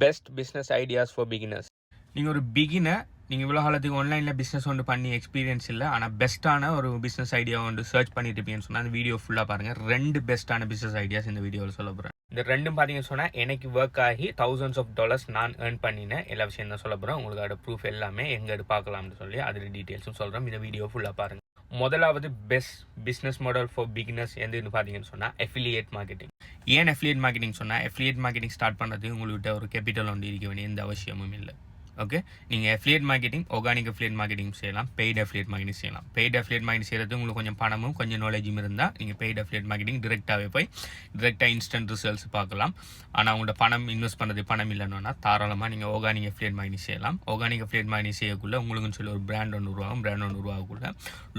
Best business ideas for beginners. நீங்கள் ஒரு beginner, நீங்கள் இவ்வளோ காலத்துக்கு ஆன்லைனில் பிஸ்னஸ் ஒன்று பண்ணி எக்ஸ்பீரியன்ஸ் இல்லை, ஆனால் பெஸ்ட்டான ஒரு பிஸ்னஸ் ஐடியா ஒன்று சர்ச் பண்ணிட்டு இருப்பீங்கன்னு சொன்னால் அந்த வீடியோ ஃபுல்லாக பாருங்கள். 2 பெஸ்ட்டான பிஸ்னஸ் ஐடியாஸ் இந்த வீடியோவில் சொல்ல போகிறேன். இந்த 2 பார்த்தீங்கன்னு சொன்னால் எனக்கு ஒர்க் ஆகி $1000s நான் ஏர்ன் பண்ணினேன் எல்லா விஷயம் தான் சொல்ல போகிறேன். உங்களுக்கு அதோட ப்ரூஃப் எல்லாமே எங்கே பார்க்கலாம்னு சொல்லி அதில் டீட்டெயில்ஸும் சொல்கிறேன். இந்த வீடியோ ஃபுல்லாக பாருங்கள். முதலாவது best business model for beginners எதுன்னு பார்த்தீங்கன்னு சொன்னால் அஃபிலியேட் மார்க்கெட்டிங். ஏன் அஃபிலியேட் மார்க்கெட்டிங் சொன்னால், அஃபிலியேட் மார்க்கெட்டிங் ஸ்டார்ட் பண்ணுறது உங்கள்கிட்ட ஒரு கேபிட்டல் ஒன்று இருக்க வேண்டிய எந்த அவசியமும் இல்லை. ஓகே, நீங்கள் affiliate marketing, organic affiliate marketing செய்யலாம், பெய்ட் அஃபிலியேட் மார்க்கெட்டிங் செய்யலாம். பெய்ட் அஃபிலியேட் மார்க்கெட்டிங் செய்கிறது உங்களுக்கு கொஞ்சம் பணமும் கொஞ்சம் நாலேஜும் இருந்தால் நீங்கள் பெய்ட் அஃபிலியேட் மார்க்கெட்டிங் டிரெக்டாகவே போய் டிரெக்டாக இன்ஸ்டன்ட் ரிசல்ட்ஸ் பார்க்கலாம். ஆனால் உங்களோட பணம் இன்வெஸ்ட் பண்ணுறது பணம் இல்லைன்னா தாராளமாக நீங்கள் ஆர்கானிக் அஃபிலியேட் மார்க்கெட்டிங் செய்யலாம். ஆர்கானிக் அஃபிலியேட் மார்க்கெட்டிங் செய்யக்குள்ள உங்களுக்குன்னு சொல்லி ஒரு பிராண்ட் ஒன்று உருவாகும். பிராண்ட் ஒன்று உருவாகக்குள்ள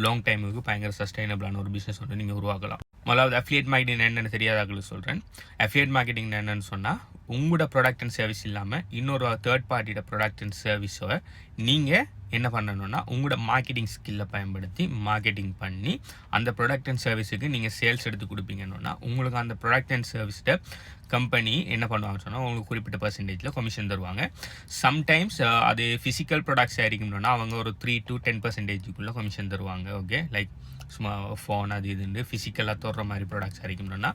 லாங் டைமுக்கு பயங்கர சஸ்டைனபிளான ஒரு பிஸ்னஸ் ஒன்று நீங்கள் உருவாக்கலாம். முதலாவது அஃபிலியேட் மார்க்கெட்டிங் என்னென்னு தெரியாதாக்களுக்கு சொல்கிறேன். அஃபிலியேட் மார்க்கெட்டிங் என்னென்னு சொன்னால், உங்களோட ப்ராடக்ட் அண்ட் சர்வீஸ் இல்லாமல் இன்னொரு தேர்ட் பார்ட்டியோட ப்ராடக்ட் அண்ட் சர்வீஸை நீங்கள் என்ன பண்ணணும்னா உங்களோட மார்க்கெட்டிங் ஸ்கில்லை பயன்படுத்தி மார்க்கெட்டிங் பண்ணி அந்த ப்ராடக்ட் அண்ட் சர்வீஸுக்கு நீங்கள் சேல்ஸ் எடுத்து கொடுப்பீங்கன்னா உங்களுக்கு அந்த ப்ராடக்ட் அண்ட் சர்வீஸ்ட கம்பெனி என்ன பண்ணுவாங்கன்னு சொன்னால் உங்களுக்கு குறிப்பிட்ட பர்சன்டேஜில் கமிஷன் தருவாங்க. சம்டைம்ஸ் அது ஃபிசிக்கல் ப்ராடக்ட்ஸ் ஆகிருக்கணும்னா அவங்க ஒரு 3 to 10% கமிஷன் தருவாங்க. ஓகே, லைக் சும்மா ஃபோன் அது இதுண்டு ஃபிசிக்கலாக தோற மாதிரி ப்ராடக்ட்ஸ் ஆகிருக்கணும்னா.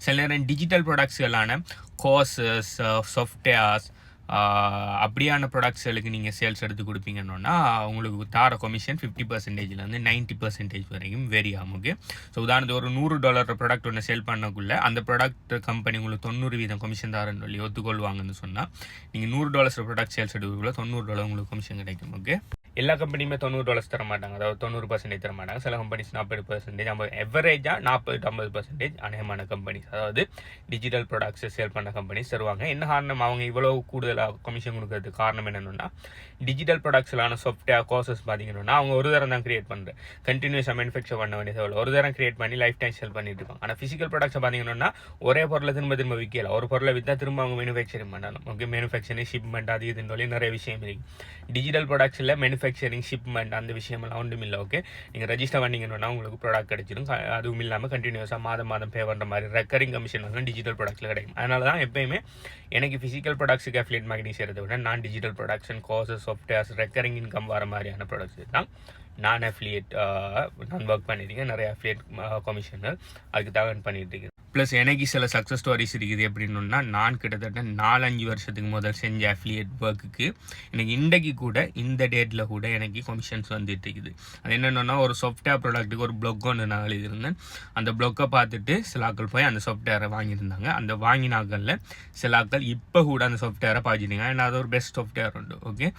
சில நேரம் டிஜிட்டல் ப்ராடக்ட்ஸ்களான கோர்சஸ், சாஃப்ட்வேர்ஸ் அப்படியான ப்ராடக்ட்ஸ்களுக்கு நீங்கள் சேல்ஸ் எடுத்து கொடுப்பீங்கன்னா உங்களுக்கு தார கமிஷன் 50%லேருந்து 90% வரைக்கும் வேரி ஆகும். ஓகே, ஸோ உதாரணத்துக்கு ஒரு $100 ப்ராடக்ட் ஒன்று சேல் பண்ணக்குள்ள அந்த ப்ராடக்ட் கம்பெனி உங்களுக்கு 90% கமிஷன் தாரன்னு சொல்லி ஒத்துக்கொள்வாங்கன்னு சொன்னால் நீங்கள் $100 ப்ராடக்ட் சேல்ஸ் எடுக்கக்குள்ள $90 உங்களுக்கு கமிஷன் கிடைக்கும். ஓகே, எல்லா கம்பெனியுமே $90 தர மாட்டாங்க, அதாவது 90% தர மாட்டாங்க. சில கம்பெனிஸ் 40%, எவரேஜாக 40-50% அநேகமான கம்பெனிஸ், அதாவது டிஜிட்டல் ப்ராடக்ட்ஸ் சேல் பண்ண கம்பெனிஸ் தருவாங்க. என்ன காரணம் அவங்க இவ்வளோ கூடுதலாக கமிஷன் கொடுக்கறதுக்கு காரணம் என்னென்னா, டிஜிட்டல் ப்ராடக்ட்ஸ்லான சாஃப்ட்வேர் கோர்சஸ் பார்த்தீங்கன்னா அவங்க ஒரு தரம் தான் கிரியேட் பண்ணுறேன், கண்டினியூஸாக மேனுஃபேக்சர் பண்ண வேண்டிய தேவை, ஒரு தரம் கிரியேட் பண்ணி லைஃப் டைம் சேல் பண்ணிட்டு இருக்காங்க. ஆனால் ஃபிசிக்கல் ப்ராடக்ட்ஸ் பார்த்தீங்கன்னா ஒரே பொருளை திரும்ப விற்கலாம், ஒரு பொருளை விற்றா திரும்ப அவங்க மேனுஃபேக்சரிங் பண்ணணும். ஓகே, மேனுஃபேக்சரிங், ஷிப்மெண்ட் அது இதுன்னு சொல்லி நிறைய விஷயம் இருக்குது. டிஜிட்டல் ப்ராடக்ட்ஸில் மேனுஃபேக்சரிங், ஷிப்மெண்ட் அந்த விஷயமெல்லாம் ஒன்றும் இல்லை. ஓகே, நீங்கள் ரெஜிஸ்டர் பண்ணிங்கன்னா உங்களுக்கு ப்ராடக்ட் கிடைச்சிடும். அதுவும் இல்லாமல் கண்டினியூஸாக மாதம் பே பண்ணுற மாதிரி ரெக்கரிங் கமிஷன் வந்து டிஜிட்டல் ப்ராடக்ட்ஸில் கிடைக்கும். அதனால தான் எப்பயுமே எனக்கு ஃபிசிக்கல் ப்ராடக்ட்ஸுக்கு அஃபிலியேட் மார்க்கெட்டிங் செய்கிறத விட நான் digital products, courses, softwares, recurring income வர மாதிரியான ப்ராடக்ட்ஸ் தான் நான் அஃபிலியேட் நான் ஒர்க் பண்ணியிருக்கேன். நிறைய அஃபிலியேட் கமிஷனர் அதுக்கு தான் பண்ணிட்டு இருக்கேன். ப்ளஸ் எனக்கு சில சக்ஸஸ் ஸ்டோரிஸ் இருக்குது. எப்படின்னா, நான் கிட்டத்தட்ட 4-5 வருஷத்துக்கு முதல் செஞ்ச அஃபிலியேட் ஒர்க்குக்கு எனக்கு இன்றைக்கு கூட இந்த டேட்டில் கூட எனக்கு கமிஷன்ஸ் வந்துட்டு இருக்குது. அது என்னென்னா, ஒரு சாஃப்ட்வேர் ப்ராடக்ட்டுக்கு ஒரு ப்ளாக் ஒன்று நான் எழுதியிருந்தேன். அந்த ப்ளாக்கை பார்த்துட்டு சில ஆட்கள் போய் அந்த சாஃப்ட்வேரை வாங்கியிருந்தாங்க. அந்த வாங்கினாக்களில் சில ஆட்கள் இப்போ கூட அந்த சாஃப்ட்வேரை பாய்ச்சிட்டாங்க. ஏன்னா அது ஒரு பெஸ்ட் சாஃப்ட்வேர் உண்டு. ஓகே,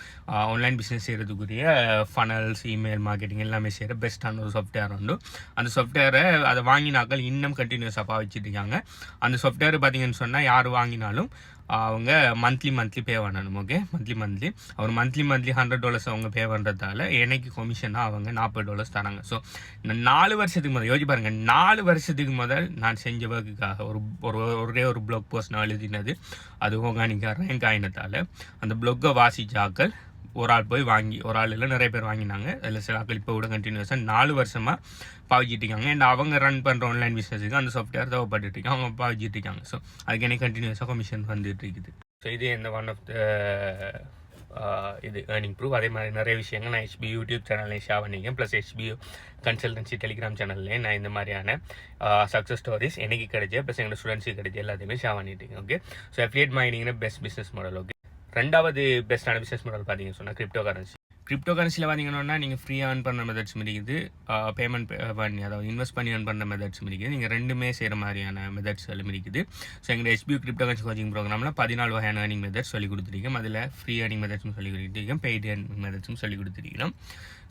ஆன்லைன் பிஸ்னஸ் செய்கிறதுக்குரிய ஃபனல்ஸ், இமெயில் மார்க்கெட்டிங் எல்லாமே செய்கிற பெஸ்ட்டான ஒரு சாஃப்ட்வேர் உண்டு. அந்த சாஃப்ட்வேரை அதை வாங்கினாக்கள் இன்னும் கண்டினியூஸாக பாவிச்சு இருக்காங்க. அந்த சாஃப்ட்வேர் பார்த்தீங்கன்னு சொன்னால் யார் வாங்கினாலும் அவங்க மந்த்லி பே பண்ணணும். ஓகே, மந்த்லி அவர் மந்த்லி $100 அவங்க பே பண்ணுறதால எனக்கு கமிஷனாக அவங்க $40 தராங்க. ஸோ 4 வருஷத்துக்கு முதல் யோசிச்சு பாருங்கள், 4 வருஷத்துக்கு முதல் நான் செஞ்ச ஒர்க்குக்காக ஒரே ஒரு ப்ளாக் போஸ்ட் நான் எழுதினது, அது ஆர்கானிக்காக ரேங்க் ஆகினதால் அந்த ப்ளாக்கை வாசிச்சாக்கள் ஒரு ஆள் போய் வாங்கி, ஒரு ஆள் இல்லை நிறைய பேர் வாங்கினாங்க. அதில் சில ஆட்கள் இப்போ கூட கண்டினியூஸாக 4 வருஷமாக பாவிச்சிட்ருக்காங்க. அண்ட் அவங்க ரன் பண்ணுற ஆன்லைன் பிஸ்னஸுக்கு அந்த சாஃப்ட்வேர் தேவைப்பட்டுருக்காங்க, அவங்க பாவிச்சிட்ருக்காங்க. ஸோ அதுக்கு எனக்கு கண்டினியூஸாக கமிஷன் வந்துட்டு இருக்குது. ஸோ இது இந்த ஒன் ஆஃப் த இது ஏர்னிங் ப்ரூஃப். அதே மாதிரி நிறைய விஷயங்கள் நான் HBU யூடியூப் சேனல்லையும் ஷேர் பண்ணியிருக்கேன். ப்ளஸ் HBU கன்சல்டன்சி டெலிகிராம் சேனல்லையும் நான் இந்த மாதிரியான சக்ஸஸ் ஸ்டோரிஸ் எனக்கு கிடைச்ச ப்ளஸ் எங்களோட ஸ்டூடெண்ட்ஸுக்கு கிடைச்ச எல்லாத்தையுமே ஷேர் பண்ணிட்டு இருக்கேன். ஓகே, ஸோ அஃபிலியேட் மார்க்கெட்டிங்னா பெஸ்ட் பிஸ்னஸ் மாடல். ஓகே, 2வது பெஸ்ட்டான பிஸ்னஸ் மாடல் பார்த்தீங்கன்னு சொன்னால் கிரிப்டோ கரன்சியில் பார்த்தீங்கன்னா நீங்கள் ஃப்ரீயாக ஏர்ன் பண்ணுற மெத்தட்ஸ் இருக்குது, பேமெண்ட் பண்ணி அதாவது இன்வெஸ்ட் பண்ணி ஏர்ன் பண்ணுற மெத்தட்ஸ் இருக்குது. நீங்கள் ரெண்டுமே செய்கிற மாதிரியான மெத்தட்ஸ் எல்லாம் இருக்குது. ஸோ எங்கள் HBU கிரிப்டோ கரன்சி கோச்சிங் ப்ரோக்ராமில் 14 வகையான ஏர்னிங் மெத்தட்ஸ் சொல்லி கொடுத்துருக்கோம். அதில் ஃப்ரீ ஏர்னிங் மெத்தட்ஸும் சொல்லி கொடுத்துருக்கோம், பெய்ட் ஏர்னிங் மெத்தட்ஸும் சொல்லி கொடுத்துருக்கோம்.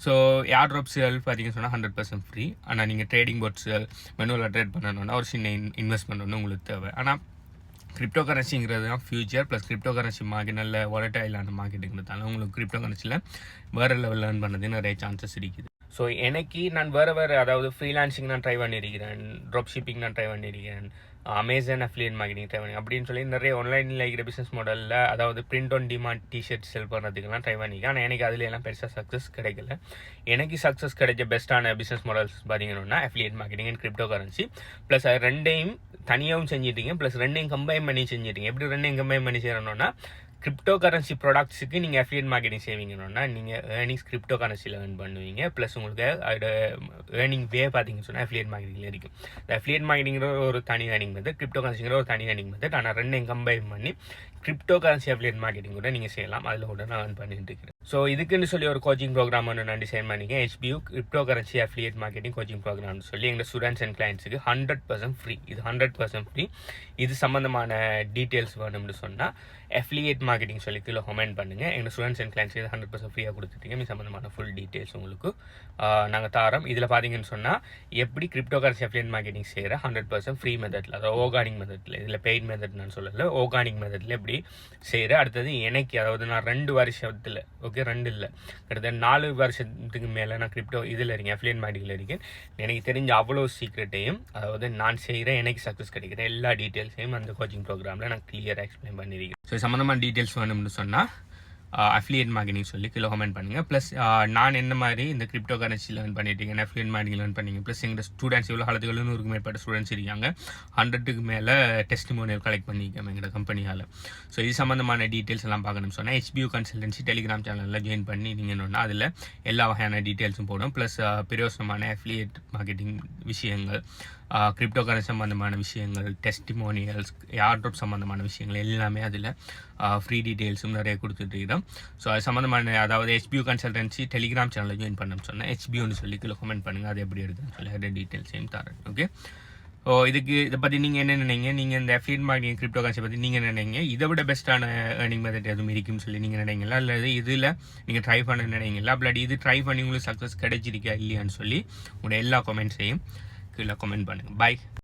ஸோ ஏர் ட்ராப் சேல் பார்த்தீங்கன்னு சொன்னால் 100% ஃப்ரீ. ஆனால் நீங்கள் ட்ரேடிங் போர்ட் சேல் மெனுவில் ட்ரேட் பண்ணணுன்னா ஒரு சின்ன இன்வெஸ்ட்மெண்ட் ஒன்று உங்களுக்கு தேவை. ஆனால் கிரிப்டோ கரன்சிங்கிறது தான் future. Plus crypto currency market நல்ல வாலட்டைலான மார்க்கெட்டுங்கிறதால உங்களுக்கு கிரிப்டோ கரன்சியில் வேறு லெவலில் லேர்ன் பண்ணது நிறைய சான்சஸ் இருக்குது. ஸோ எனக்கு நான் வேறு அதாவது ஃப்ரீலான்சிங் நான் ட்ரை பண்ணியிருக்கிறேன், ட்ராப் ஷிப்பிங் நான் ட்ரை பண்ணியிருக்கிறேன், அமேசான் அஃபிலியேட் மார்க்கெட்டிங் ட்ரை பண்ணி அப்படின்னு சொல்லி நிறைய ஆன்லைனில் இருக்கிற பிஸ்னஸ் மாடலில், அதாவது print on demand T-shirt sell பண்ணுறதுக்கெல்லாம் ட்ரை பண்ணியிருக்கேன். ஆனால் எனக்கு அதில் எல்லாம் பெருசாக சக்ஸஸ் கிடைக்கல. எனக்கு சக்ஸஸ் கிடைச்ச பெஸ்ட்டான பிஸ்னஸ் மாடல்ஸ் பார்த்தீங்கன்னா affiliate marketing and crypto currency. Plus அது ரெண்டையும் தனியாகவும் செஞ்சிட்டீங்க, ப்ளஸ் ரெண்டையும் கம்பைன் பண்ணி செஞ்சிட்டீங்க. எப்படி ரெண்டையும் கம்பைன் பண்ணி செய்யணும்னா, கிரிப்டோ கரன்சி ப்ராடக்ட்ஸுக்கு நீங்கள் அஃபிலியேட் மார்க்கெட்டிங் செய்வீங்கன்னா நீங்கள் ஏர்னிங்ஸ் கிரிப்டோ கரன்சியில் ஏர்ன் பண்ணுவீங்க. ப்ளஸ் உங்களுக்கு அதோட ஏர்னிங் வே பார்த்தீங்கன்னு சொன்னால் அஃபிலியேட் மார்க்கெட்டிங்கில் இருக்கும். இந்த அஃபிலியேட் மார்க்கெட்டிங்கிற ஒரு தனி ஏர்னிங் மெத்தட், கிரிப்டோ கரன்சிங்கிற ஒரு தனி ஏர்னிங் மெத்தட். ஆனால் ரெண்டையும் கம்பைன் பண்ணி கிரிப்டோ கரன்சி அஃபிலியேட் மார்க்கெட்டிங் கூட நீங்கள் செய்யலாம். அதில் கூட நான் ஏர்ன் பண்ணிட்டு இருக்கிறேன். ஸோ இதுக்குன்னு சொல்லி ஒரு கோச்சிங் ப்ரோக்ராம் ஒன்று நான் டிசைன் பண்ணிக்கேன். HBU cryptocurrency affiliate marketing coaching ப்ரோக்ராம்னு சொல்லி எங்கள் ஸ்டூடெண்ட்ஸ் அண்ட் கிளைண்ட்ஸுக்கு 100% ஃப்ரீ. இது 100% ஃப்ரீ. இது சம்மந்தமான டீட்டெயில்ஸ் வேணும்னு சொன்னால் அஃபிலியேட் மார்க்கெட்டிங் சொல்லி கீழே கமெண்ட் பண்ணுங்கள். எங்கள் ஸ்டூடெண்ட்ஸ் அண்ட் கிளைண்ட்ஸுக்கு இது 100% ஃப்ரீயாக கொடுத்துட்டீங்க. இது சம்மந்தமான ஃபுல் டீட்டெயில்ஸ் உங்களுக்கு நாங்கள் தாரோம். இதில் பார்த்தீங்கன்னு சொன்னால் எப்படி கிரிப்டோ கரன்சி அஃபிலியேட் மார்க்கெட்டிங் செய்கிற 100% ஃப்ரீ மெத்தடில், அதாவது ஆர்கானிக் மெத்தடில், இதில் பெய்ட் மெத்தட் நான் சொல்லலை, ஆர்கானிக் மெத்தடில் எப்படி செய்கிற. அடுத்தது எனக்கு, அதாவது நான் 2 வருஷத்தில், ஓகே 2 இல்லை கிட்டத்தட்ட 4 வருஷத்துக்கு மேலே நான் கிரிப்டோ இதில் இருக்கேன், அஃபிலியேட் மார்க்கெட்டில் இருக்கேன். எனக்கு தெரிஞ்ச அவ்வளோ சீக்ரெட்டையும், அதாவது நான் செய்கிற எனக்கு சக்ஸஸ் கிடைக்கிற எல்லா டீட்டெயில்ஸையும் அந்த கோச்சிங் ப்ரோக்ராமில் நான் கிளியராக எக்ஸ்பிளைன் பண்ணியிருக்கேன். ஸோ சம்மந்தமான டீட்டெயில்ஸ் வேணும்னு சொன்னால் அஃபிலியேட் மார்க்கெட்டிங் சொல்லி கீழே கமெண்ட் பண்ணுங்கள். ப்ளஸ் நான் என்ன மாதிரி இந்த கிரிப்டோ கரன்சி லேர்ன் பண்ணிட்டீங்க, அஃபிலியேட் மார்க்கெட்டிங் லேர்ன் பண்ணிங்க. ப்ளஸ் எங்கள் ஸ்டூடெண்ட்ஸ் இவ்வளோ காலத்துக்கு 100க்கு மேற்பட்ட ஸ்டூடெண்ட்ஸ் இருக்காங்க. 100க்கு மேலே டெஸ்டிமோனியல் கலெக்ட் பண்ணியிருக்கோம் எங்களோட கம்பெனியால். ஸோ இது சம்மந்தமான டீட்டெயில்ஸ் எல்லாம் பார்க்கணும்னு சொன்னால் HBU கன்சல்டன்சி டெலிகிராம் சேனலில் ஜாயின் பண்ணி நீங்கள் என்னன்னா அதில் எல்லா வகையான டீட்டெயில்ஸும் போடும். ப்ளஸ் பிரயோசனமான அஃபிலியேட் மார்க்கெட்டிங் விஷயங்கள், கிரிப்டோ கரன்சி சம்மந்தமான விஷயங்கள், டெஸ்டிமோனியல்ஸ், ஏர்ட்ராப் சம்மந்தமான விஷயங்கள் எல்லாமே அதில் ஃப்ரீ டீட்டெயில்ஸும் நிறைய கொடுத்துட்டு. ஸோ அது சம்மந்தமான, அதாவது HBU கன்சல்டன்சி டெலிகிராம் சேனலில் ஜாயின் பண்ணணும்னு சொன்னால் HBUன்னு சொல்லி கீழே கமெண்ட் பண்ணுங்கள். அது எப்படி எடுக்குன்னு சொல்லி நிறைய டீட்டெயில்ஸையும் தரேன். ஓகே, ஸோ இதை பற்றி நீங்கள் என்ன நினைங்க, நீங்கள் இந்த அஃபிலியேட் மார்க்கெட்டிங் கிரிப்டோ கரன்சி பற்றி நீங்கள் நினைங்க, இதை விட பெஸ்ட்டான ஏர்னிங் மெத்தட் எதுவும் இருக்குன்னு சொல்லி நீங்கள் நினைங்களா, அல்லது இதில் நீங்கள் ட்ரை பண்ண நினைங்களா, அப்படி இது ட்ரை பண்ணி உங்களுக்கு சக்ஸஸ் கிடைச்சிருக்கா இல்லையான்னு சொல்லி உங்களோட எல்லா கமெண்ட்ஸையும் கீழே கமெண்ட் பண்ணுங்கள். பை.